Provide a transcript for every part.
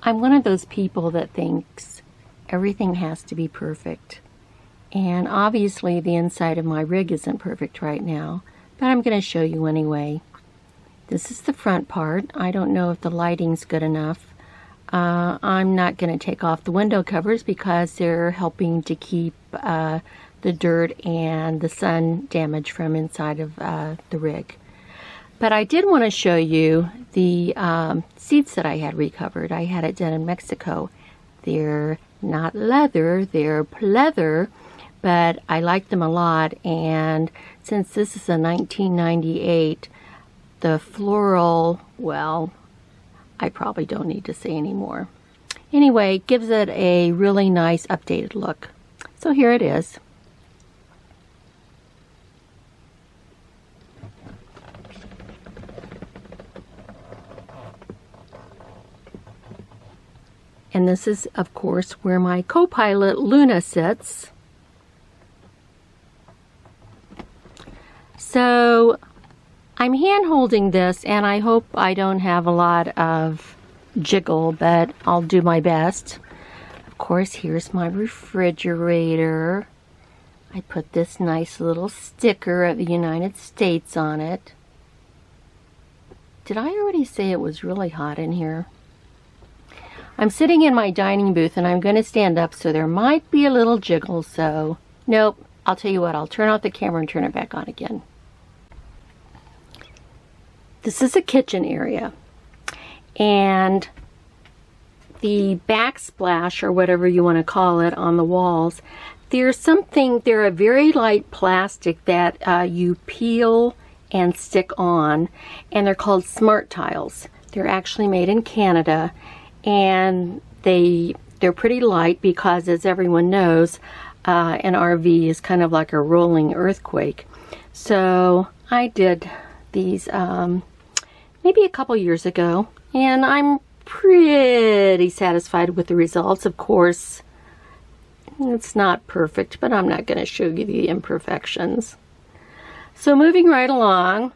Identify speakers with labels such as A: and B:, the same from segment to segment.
A: I'm one of those people that thinks everything has to be perfect. And obviously the inside of my rig isn't perfect right now, but I'm going to show you anyway. This is the front part. I don't know if the lighting's good enough. I'm not going to take off the window covers because they're helping to keep the dirt and the sun damage from inside of the rig. But I did want to show you the seats that I had recovered. I had it done in Mexico. They're not leather, they're pleather, but I like them a lot. And since this is a 1998, the floral, well, I probably don't need to say anymore. Anyway, it gives it a really nice updated look. So here it is. And this is, of course, where my co-pilot Luna sits. So I'm hand-holding this, and I hope I don't have a lot of jiggle, but I'll do my best. Of course, here's my refrigerator. I put this nice little sticker of the United States on it. Did I already say it was really hot in here? I'm sitting in my dining booth and I'm going to stand up, so there might be a little jiggle, so nope. I'll tell you what, I'll turn off the camera and turn it back on again. This is a kitchen area, and the backsplash, or whatever you want to call it, on the walls, they're a very light plastic that you peel and stick on, and they're called smart tiles. They're actually made in Canada. And they're pretty light because, as everyone knows, an RV is kind of like a rolling earthquake. So I did these maybe a couple years ago, and I'm pretty satisfied with the results. Of course, it's not perfect, but I'm not going to show you the imperfections. So moving right along,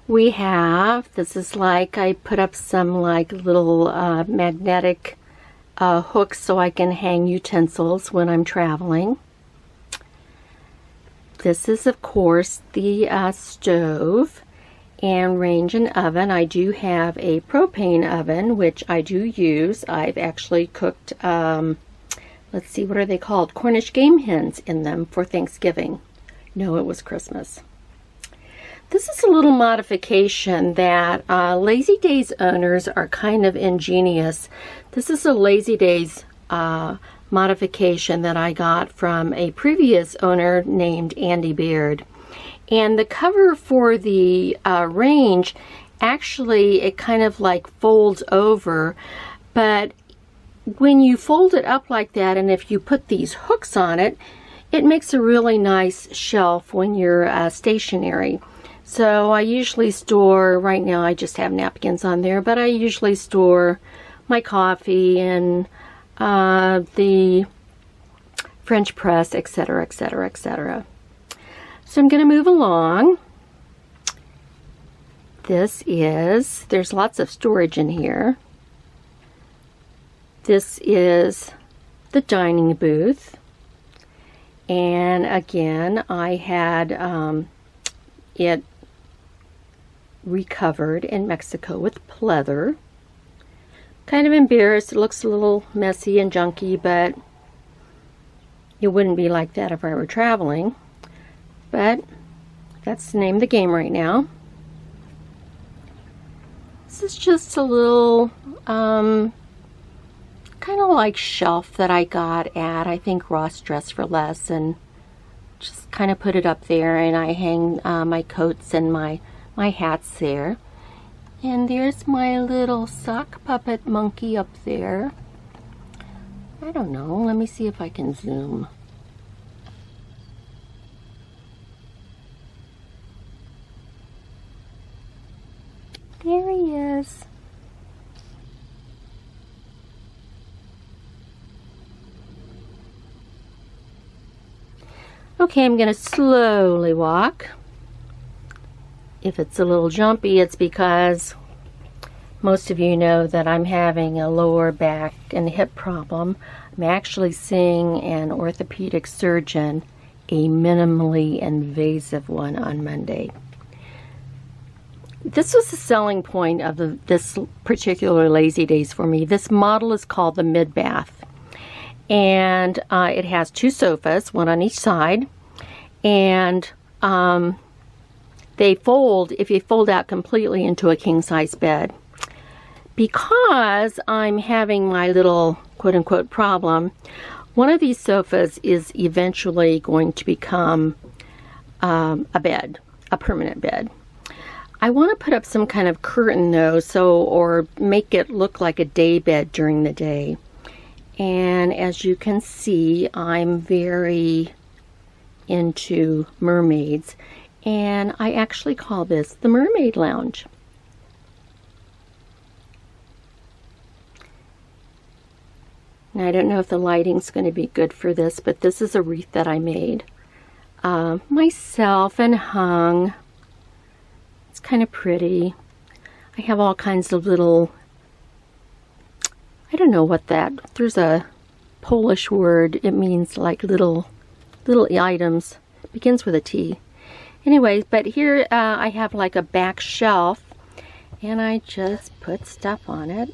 A: we have, this is like, I put up some like little magnetic hooks so I can hang utensils when I'm traveling. This is, of course, the stove and range and oven. I do have a propane oven, which I do use. I've actually cooked, let's see, what are they called? Cornish game hens in them for Thanksgiving. No, it was Christmas. This is a little modification that Lazy Daze owners are kind of ingenious. This is a Lazy Daze modification that I got from a previous owner named Andy Baird. And the cover for the range, actually, it kind of like folds over, but when you fold it up like that, and if you put these hooks on it, it makes a really nice shelf when you're stationary. So I usually store, right now I just have napkins on there, but I usually store my coffee and the French press, etc., etc., etc. So I'm going to move along. There's lots of storage in here. This is the dining booth. And again, I had it recovered in Mexico with pleather. Kind of embarrassed. It looks a little messy and junky, but it wouldn't be like that if I were traveling. But that's the name of the game right now. This is just a little kind of like shelf that I got at, I think, Ross Dress for Less, and just kind of put it up there, and I hang my coats and my hats there. And there's my little sock puppet monkey up there. I don't know, let me see if I can zoom. There he is. Okay, I'm going to slowly walk. If it's a little jumpy, it's because most of you know that I'm having a lower back and hip problem. I'm actually seeing an orthopedic surgeon, a minimally invasive one, on Monday. This was the selling point of this particular Lazy Daze for me. This model is called the mid-bath, and it has 2 sofas, one on each side, and they fold, if you fold out completely, into a king-size bed. Because I'm having my little quote-unquote problem, one of these sofas is eventually going to become a bed, a permanent bed. I want to put up some kind of curtain though, or make it look like a day bed during the day. And as you can see, I'm very into mermaids, and I actually call this the Mermaid Lounge. Now, I don't know if the lighting's going to be good for this, but this is a wreath that I made myself and hung. It's kind of pretty. I have all kinds of little, I don't know what there's a Polish word. It means like little items. It begins with a T. Anyway, but here I have like a back shelf, and I just put stuff on it.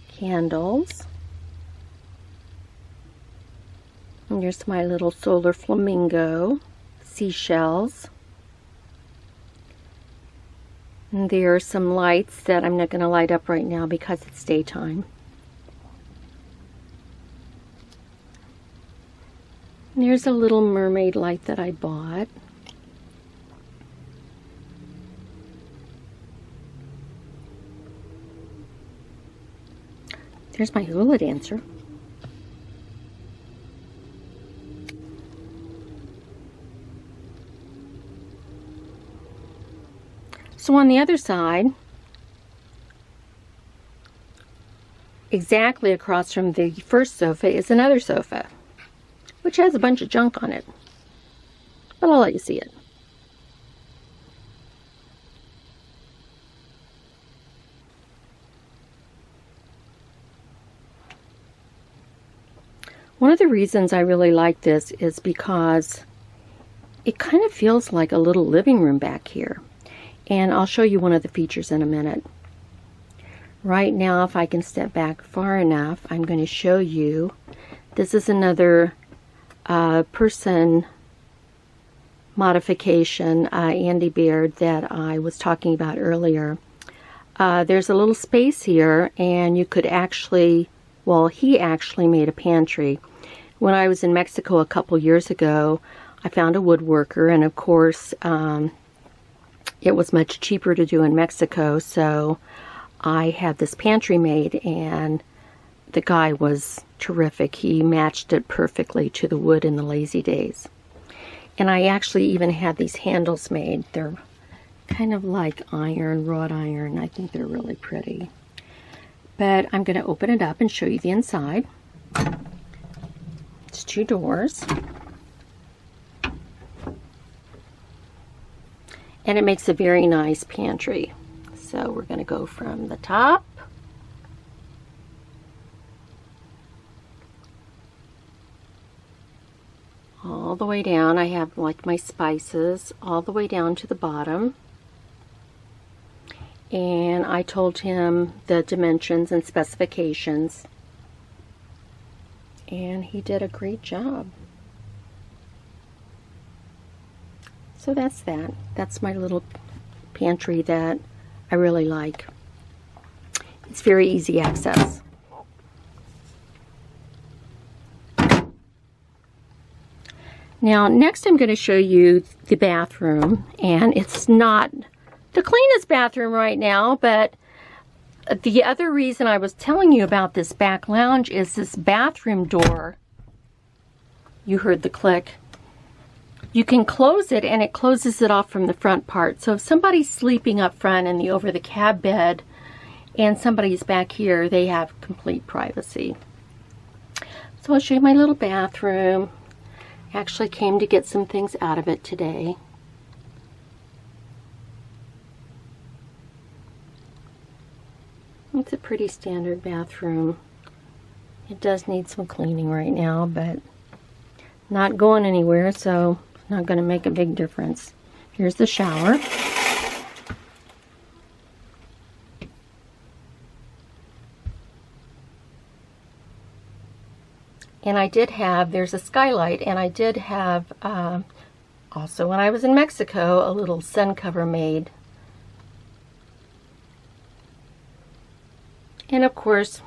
A: Candles. And here's my little solar flamingo. Seashells. And there are some lights that I'm not going to light up right now because it's daytime. And there's a little mermaid light that I bought. There's my hula dancer. So on the other side, exactly across from the first sofa, is another sofa, which has a bunch of junk on it. But I'll let you see it. One of the reasons I really like this is because it kind of feels like a little living room back here. And I'll show you one of the features in a minute. Right now, if I can step back far enough, I'm going to show you. This is another person modification, Andy Baird, that I was talking about earlier. There's a little space here, and you could actually, well, he actually made a pantry. When I was in Mexico a couple years ago, I found a woodworker, and of course, it was much cheaper to do in Mexico, so I had this pantry made, and the guy was terrific. He matched it perfectly to the wood in the Lazy Daze. And I actually even had these handles made. They're kind of like iron, wrought iron. I think they're really pretty. But I'm going to open it up and show you the inside. It's 2 doors. And it makes a very nice pantry. So we're going to go from the top. All the way down. I have like my spices all the way down to the bottom. And I told him the dimensions and specifications. And he did a great job. So that's that. That's my little pantry that I really like. It's very easy access. Now, next I'm going to show you the bathroom, and it's not the cleanest bathroom right now, but the other reason I was telling you about this back lounge is this bathroom door. You heard the click. You can close it, and it closes it off from the front part. So if somebody's sleeping up front in the over-the-cab bed and somebody's back here, they have complete privacy. So I'll show you my little bathroom. I actually came to get some things out of it today. It's a pretty standard bathroom. It does need some cleaning right now, but not going anywhere, so it's not going to make a big difference. Here's the shower. And I did have, there's a skylight, and I did have, also when I was in Mexico, a little sun cover made. And of course,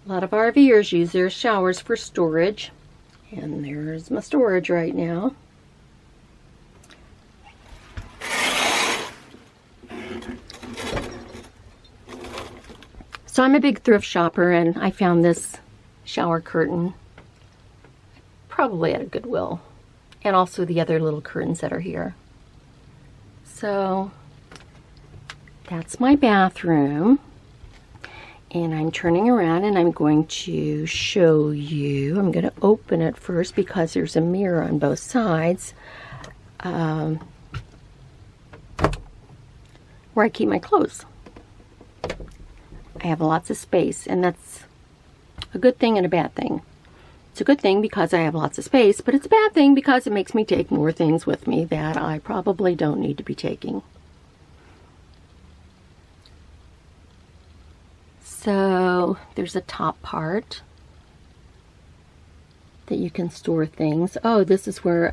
A: a lot of RVers use their showers for storage. And there's my storage right now. So I'm a big thrift shopper, and I found this shower curtain probably at a Goodwill, and also the other little curtains that are here. So that's my bathroom, and I'm turning around and I'm going to show you. I'm going to open it first because there's a mirror on both sides where I keep my clothes. I have lots of space, and that's a good thing and a bad thing. It's a good thing because I have lots of space, but it's a bad thing because it makes me take more things with me that I probably don't need to be taking. So there's a top part that you can store things. Oh, this is where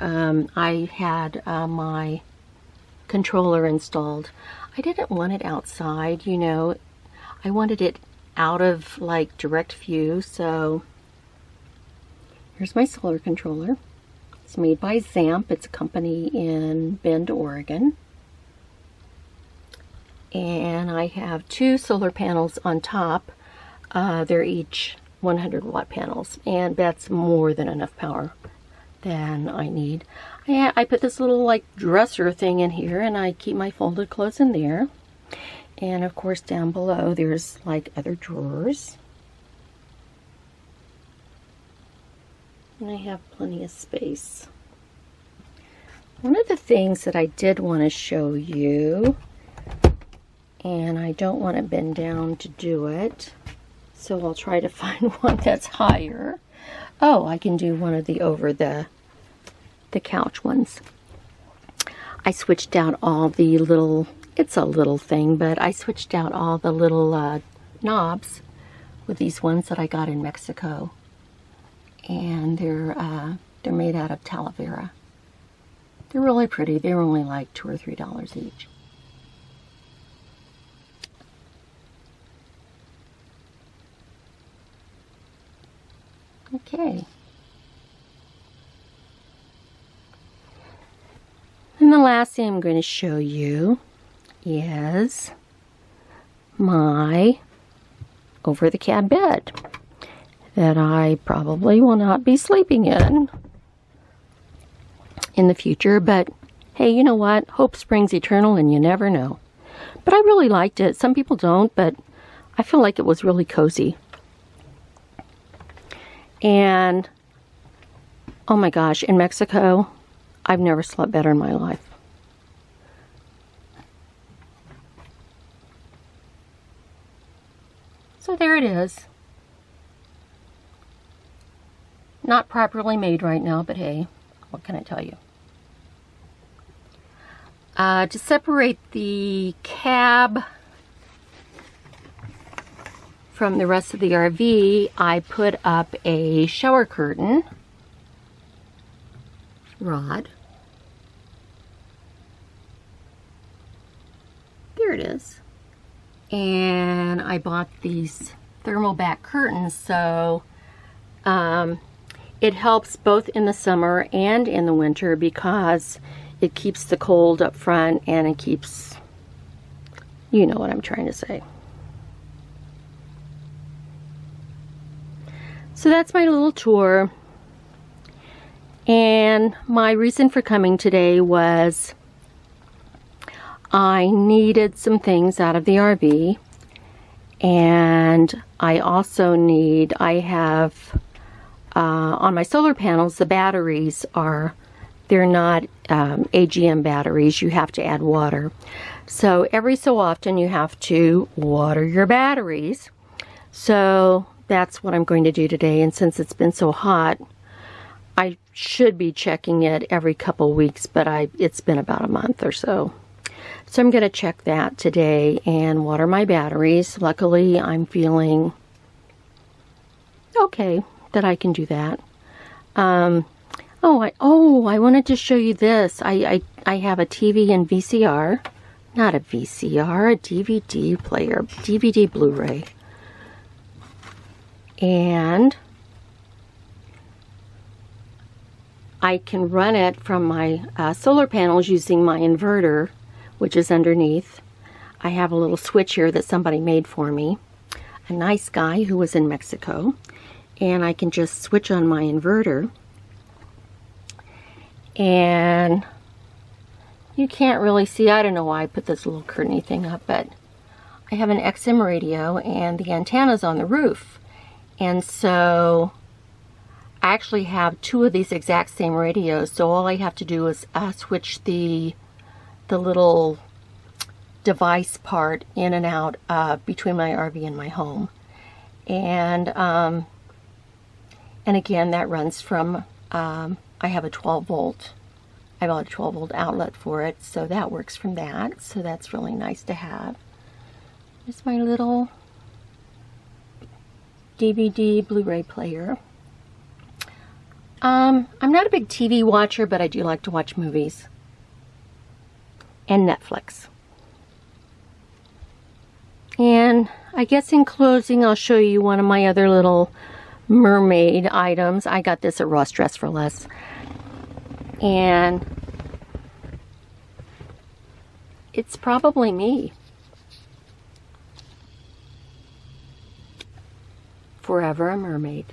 A: I had my controller installed. I didn't want it outside, you know. I wanted it out of like direct view, so here's my solar controller. It's made by Zamp. It's a company in Bend, Oregon. And I have 2 solar panels on top. They're each 100 watt panels, and that's more than enough power than I need. I put this little like dresser thing in here, and I keep my folded clothes in there. And of course down below there's like other drawers. And I have plenty of space. One of the things that I did want to show you, and I don't want to bend down to do it, so I'll try to find one that's higher. Oh, I can do one of the over the couch ones. I switched out all the little, it's a little thing, but I switched out all the little knobs with these ones that I got in Mexico. And they're made out of Talavera. They're really pretty. They're only like $2 or $3 each. Okay. And the last thing I'm going to show you is my over-the-cab bed that I probably will not be sleeping in the future, but hey, you know what? Hope springs eternal, and you never know. But I really liked it. Some people don't, but I feel like it was really cozy. And oh my gosh, in Mexico, I've never slept better in my life. So there it is. Not properly made right now, but hey, what can I tell you? To separate the cab from the rest of the RV, I put up a shower curtain rod. There it is. And I bought these thermal back curtains, so it helps both in the summer and in the winter because it keeps the cold up front, and it keeps, you know what I'm trying to say. So that's my little tour. And my reason for coming today was I needed some things out of the RV, and I also I have on my solar panels, the batteries they're not AGM batteries. You have to add water. So every so often you have to water your batteries. So that's what I'm going to do today. And since it's been so hot, I should be checking it every couple weeks, but it's been about a month or so. So I'm going to check that today and water my batteries. Luckily, I'm feeling okay that I can do that. I wanted to show you this. I have a TV and VCR. Not a VCR, a DVD player. DVD Blu-ray. And I can run it from my solar panels using my inverter, which is underneath. I have a little switch here that somebody made for me. A nice guy who was in Mexico. And I can just switch on my inverter. And you can't really see, I don't know why I put this little curtainy thing up, but I have an XM radio and the antenna's on the roof. And so I actually have two of these exact same radios, so all I have to do is switch the little device part in and out between my RV and my home. And again, that runs from, I have a 12 volt. I bought a 12 volt outlet for it, so that works from that. So that's really nice to have. Here's my little DVD Blu-ray player. I'm not a big TV watcher, but I do like to watch movies. And Netflix. And I guess in closing, I'll show you one of my other little mermaid items. I got this at Ross Dress for Less. And it's probably me. Forever a mermaid.